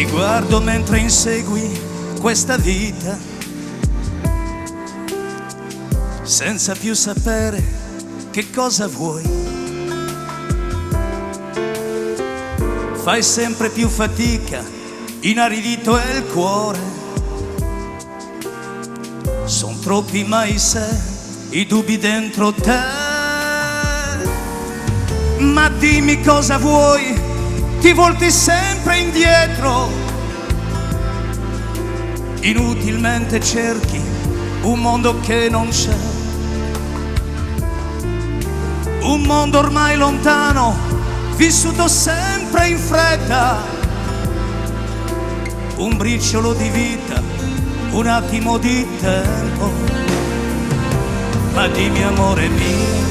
guardo mentre insegui questa vita, senza più sapere che cosa vuoi. Fai sempre più fatica, inaridito è il cuore. Son troppi mai se i dubbi dentro te. Ma dimmi cosa vuoi, ti volti sempre indietro. Inutilmente cerchi un mondo che non c'è, un mondo ormai lontano, vissuto sempre in fretta. Un briciolo di vita, un attimo di tempo. Ma dimmi amore mio,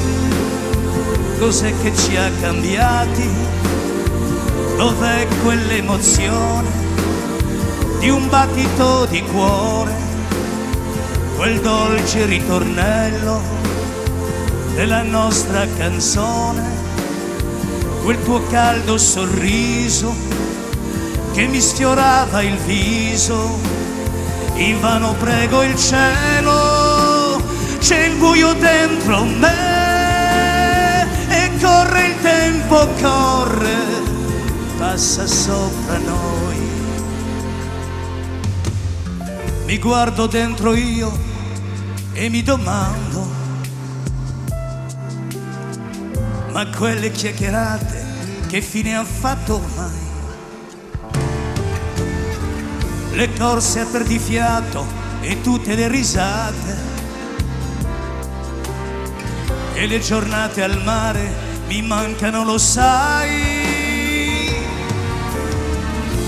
cos'è che ci ha cambiati? Dov'è quell'emozione di un battito di cuore, quel dolce ritornello della nostra canzone, quel tuo caldo sorriso che mi sfiorava il viso. Invano prego il cielo, c'è il buio dentro me e corre il tempo, corre, passa sopra noi. Mi guardo dentro io e mi domando, ma quelle chiacchierate che fine han fatto ormai? Le corse a perdifiato e tutte le risate, e le giornate al mare mi mancano, lo sai.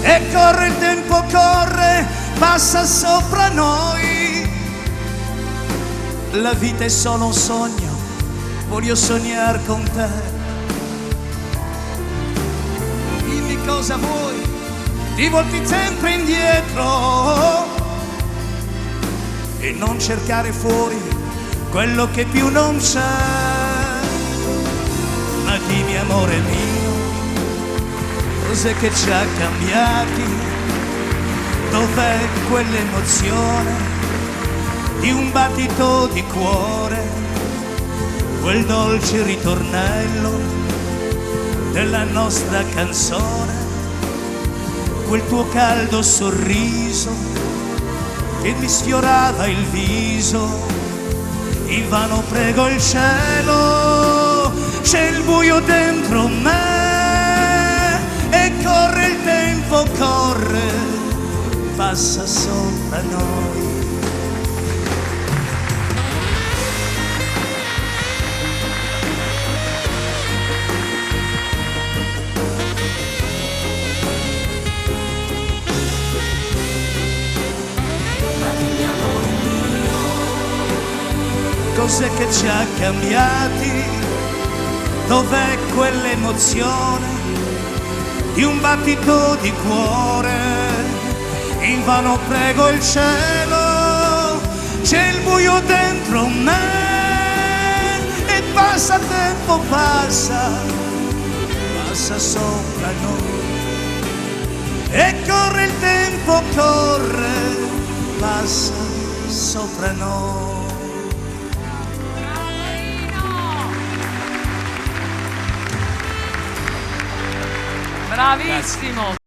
E corre il tempo, corre, passa sopra noi. La vita è solo un sogno, voglio sognare con te. Dimmi cosa vuoi, ti volti sempre indietro e non cercare fuori quello che più non c'è. Ma dimmi amore mio, cos'è che ci ha cambiati? Dov'è quell'emozione di un battito di cuore, quel dolce ritornello della nostra canzone, quel tuo caldo sorriso che mi sfiorava il viso. Invano prego il cielo, c'è il buio dentro me e corre il tempo, corre, passa sopra noi. Cos'è che ci ha cambiati? Dov'è quell'emozione di un battito di cuore? Invano prego il cielo, c'è il buio dentro me e passa tempo, passa sopra noi. E corre il tempo, corre, passa sopra noi. Bravissimo!